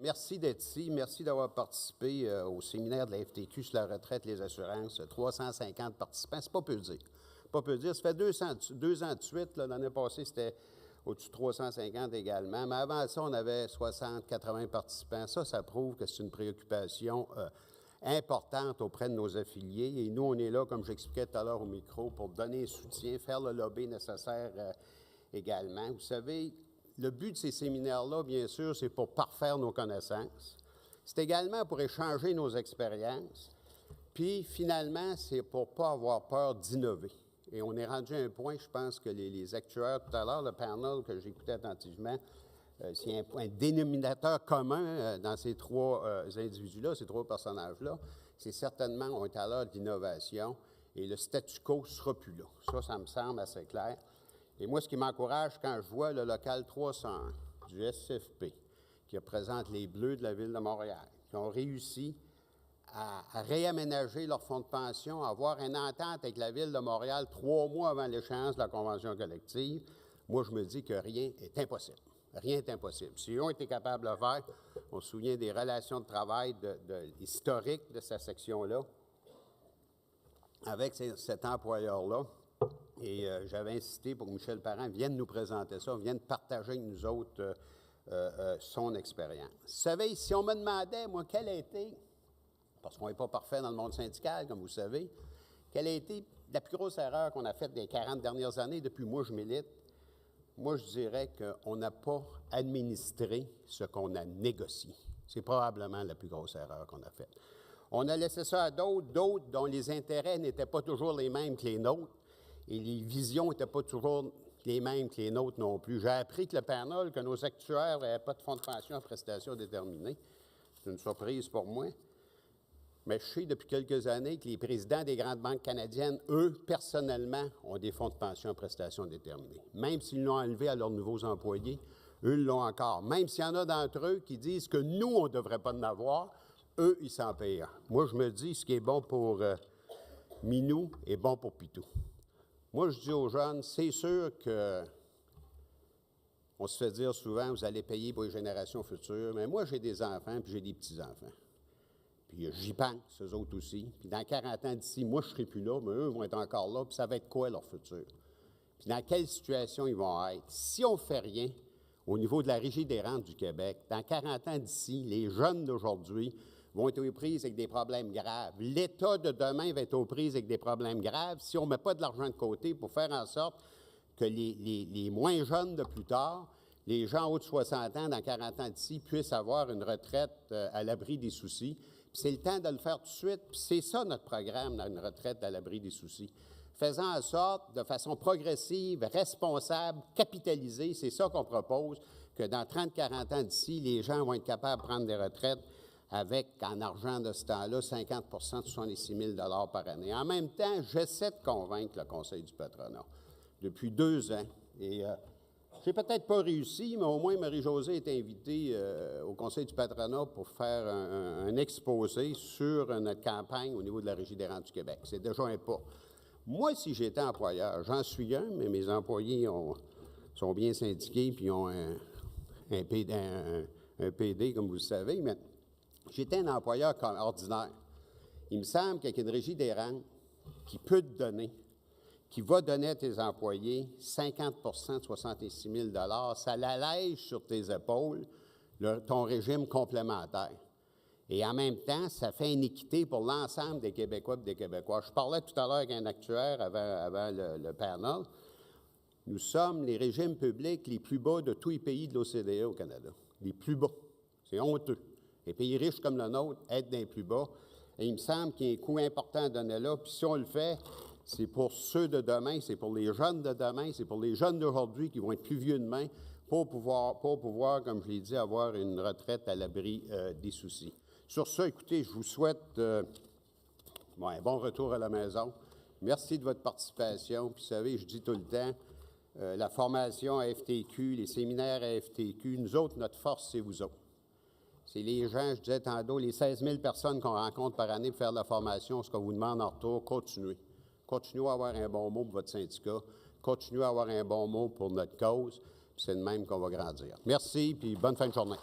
merci d'être ici. Merci d'avoir participé au séminaire de la FTQ sur la retraite et les assurances. 350 participants, c'est pas peu dire. Pas peu dire. Ça fait 2 ans de suite. L'année passée, c'était au-dessus de 350 également. Mais avant ça, on avait 60, 80 participants. Ça prouve que c'est une préoccupation importante auprès de nos affiliés. Et nous, on est là, comme j'expliquais tout à l'heure au micro, pour donner soutien, faire le lobby nécessaire également. Vous savez, le but de ces séminaires-là, bien sûr, c'est pour parfaire nos connaissances. C'est également pour échanger nos expériences. Puis, finalement, c'est pour ne pas avoir peur d'innover. Et on est rendu à un point, je pense que les actuaires, tout à l'heure, le panel que j'écoutais attentivement, s'il y a un dénominateur commun dans ces 3 individus-là, ces 3 personnages-là, c'est certainement, on est à l'heure de l'innovation et le statu quo ne sera plus là. Ça me semble assez clair. Et moi, ce qui m'encourage quand je vois le local 301 du SFP, qui représente les Bleus de la Ville de Montréal, qui ont réussi à réaménager leur fonds de pension, à avoir une entente avec la Ville de Montréal 3 mois avant l'échéance de la convention collective, moi, je me dis que rien n'est impossible. Rien n'est impossible. Si eux ont été capables de le faire, on se souvient des relations de travail historiques de cette section-là avec cet employeur-là. Et j'avais insisté pour que Michel Parent vienne nous présenter ça, vienne partager avec nous autres son expérience. Vous savez, si on me demandait, moi, quelle a été, parce qu'on n'est pas parfait dans le monde syndical, comme vous savez, quelle a été la plus grosse erreur qu'on a faite des 40 dernières années, depuis moi je milite, moi je dirais qu'on n'a pas administré ce qu'on a négocié. C'est probablement la plus grosse erreur qu'on a faite. On a laissé ça à d'autres dont les intérêts n'étaient pas toujours les mêmes que les nôtres et les visions n'étaient pas toujours les mêmes que les nôtres non plus. J'ai appris que le panel, que nos actuaires n'avaient pas de fonds de pension à prestations déterminées. C'est une surprise pour moi. Mais je sais depuis quelques années que les présidents des grandes banques canadiennes, eux, personnellement, ont des fonds de pension à prestations déterminées. Même s'ils l'ont enlevé à leurs nouveaux employés, eux l'ont encore. Même s'il y en a d'entre eux qui disent que nous, on ne devrait pas en avoir, eux, ils s'en payent. Moi, je me dis, ce qui est bon pour Minou est bon pour Pitou. Moi, je dis aux jeunes, c'est sûr que on se fait dire souvent, vous allez payer pour les générations futures, mais moi, j'ai des enfants puis j'ai des petits-enfants. Puis j'y pense, eux autres aussi. Puis dans 40 ans d'ici, moi, je ne serai plus là, mais eux vont être encore là, puis ça va être quoi leur futur? Puis dans quelle situation ils vont être? Si on ne fait rien au niveau de la Régie des rentes du Québec, dans 40 ans d'ici, les jeunes d'aujourd'hui vont être aux prises avec des problèmes graves. L'État de demain va être aux prises avec des problèmes graves si on ne met pas de l'argent de côté pour faire en sorte que les moins jeunes de plus tard, les gens en haut de 60 ans, dans 40 ans d'ici, puissent avoir une retraite à l'abri des soucis. Puis c'est le temps de le faire tout de suite. Puis c'est ça notre programme, une retraite à l'abri des soucis. Faisant en sorte, de façon progressive, responsable, capitalisée, c'est ça qu'on propose, que dans 30-40 ans d'ici, les gens vont être capables de prendre des retraites avec, en argent de ce temps-là, 50 de 66 000 $ par année. En même temps, j'essaie de convaincre le Conseil du patronat depuis 2 ans. Et j'ai peut-être pas réussi, mais au moins Marie-Josée est invitée au Conseil du patronat pour faire un exposé sur notre campagne au niveau de la Régie des rentes du Québec. C'est déjà un pas. Moi, si j'étais employeur, j'en suis un, mais mes employés sont bien syndiqués puis ont un PD, comme vous le savez, mais j'étais un employeur ordinaire. Il me semble qu'avec une Régie des rentes qui peut te donner, qui va donner à tes employés 50 de 66 000 $, ça l'allège sur tes épaules ton régime complémentaire. Et en même temps, ça fait une équité pour l'ensemble des Québécois et des Québécois. Je parlais tout à l'heure avec un actuaire avant le panel. Nous sommes les régimes publics les plus bas de tous les pays de l'OCDE au Canada. Les plus bas. C'est honteux. Les pays riches comme le nôtre être des plus bas. Et il me semble qu'il y a un coût important à donner là. Puis si on le fait, c'est pour ceux de demain, c'est pour les jeunes de demain, c'est pour les jeunes d'aujourd'hui qui vont être plus vieux demain pour pouvoir, comme je l'ai dit, avoir une retraite à l'abri des soucis. Sur ça, écoutez, je vous souhaite un bon retour à la maison. Merci de votre participation. Puis, vous savez, je dis tout le temps, la formation à FTQ, les séminaires à FTQ, nous autres, notre force, c'est vous autres. C'est les gens, je disais tantôt, les 16 000 personnes qu'on rencontre par année pour faire de la formation, ce qu'on vous demande en retour, continuez. Continuez à avoir un bon mot pour votre syndicat. Continuez à avoir un bon mot pour notre cause. C'est de même qu'on va grandir. Merci, puis bonne fin de journée.